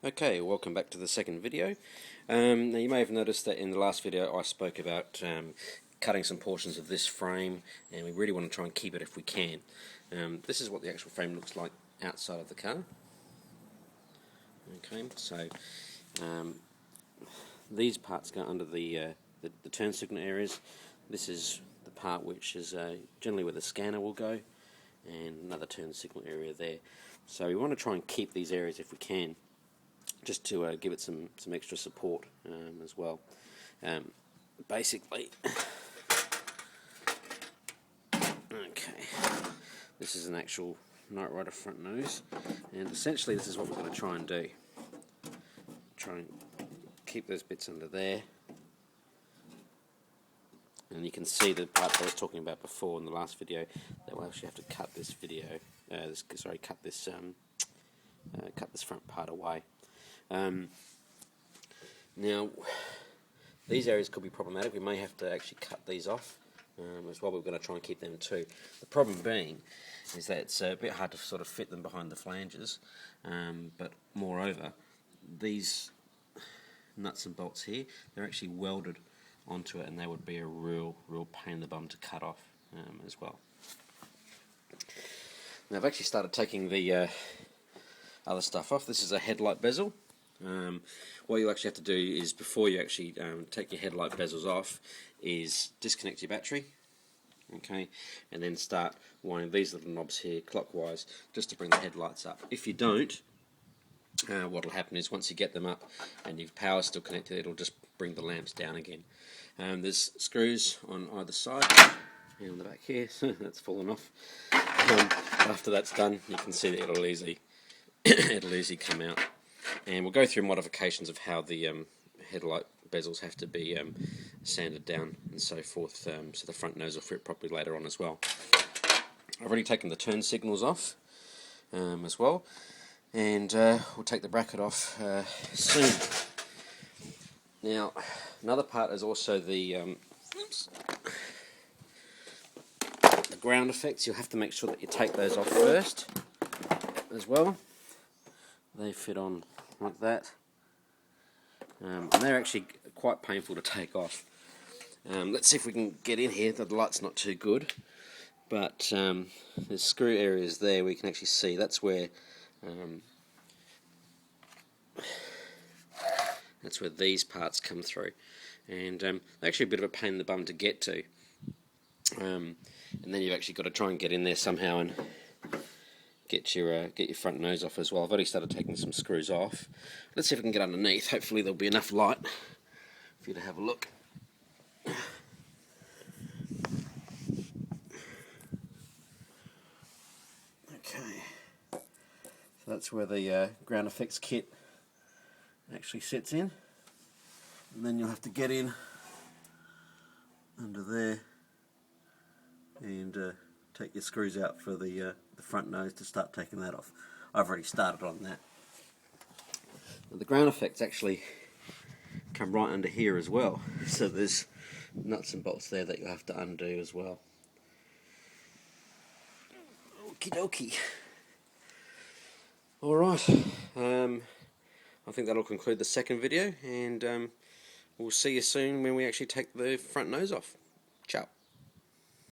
Okay, welcome back to the second video. Now you may have noticed that in the last video I spoke about cutting some portions of this frame, and we really want to try and keep it if we can. This is what the actual frame looks like outside of the car. Okay, so these parts go under the turn signal areas. This is the part which is generally where the scanner will go, and another turn signal area there. So we want to try and keep these areas if we can, just to give it some extra support as well. Basically, okay, this is an actual Knight Rider front nose, and essentially this is what we're going to try and do. Try and keep those bits under there, and you can see the part that I was talking about before in the last video, that we'll actually have to cut this cut this front part away. Now, these areas could be problematic. We may have to actually cut these off as well. We're going to try and keep them too. The problem being is that it's a bit hard to sort of fit them behind the flanges, but moreover, these nuts and bolts here, they're actually welded onto it, and they would be a real pain in the bum to cut off as well. Now I've actually started taking the other stuff off. This is a headlight bezel. What you'll actually have to do is, before you actually take your headlight bezels off, is disconnect your battery, okay, and then start winding these little knobs here clockwise just to bring the headlights up. If you don't, what will happen is, once you get them up and your power still connected, it'll just bring the lamps down again. There's screws on either side, and on the back here, that's fallen off. After that's done, you can see that it'll easily come out. And we'll go through modifications of how the headlight bezels have to be sanded down and so forth, so the front nose will fit properly later on as well. I've already taken the turn signals off as well, and we'll take the bracket off soon. Now, another part is also the ground effects. You'll have to make sure that you take those off first as well. They fit on like that, and they're actually quite painful to take off. Let's see if we can get in here. The light's not too good, but there's screw areas there we can actually see. That's where these parts come through, and they're actually a bit of a pain in the bum to get to. And then you've actually got to try and get in there somehow and get your front nose off as well. I've already started taking some screws off. Let's see if we can get underneath. Hopefully there'll be enough light for you to have a look. Okay, so that's where the ground effects kit actually sits in, and then you'll have to get in under there and take your screws out for the front nose to start taking that off. I've already started on that. Now, the ground effects actually come right under here as well, so there's nuts and bolts there that you'll have to undo as well. Okie dokie. Alright, I think that'll conclude the second video, and we'll see you soon when we actually take the front nose off. Ciao.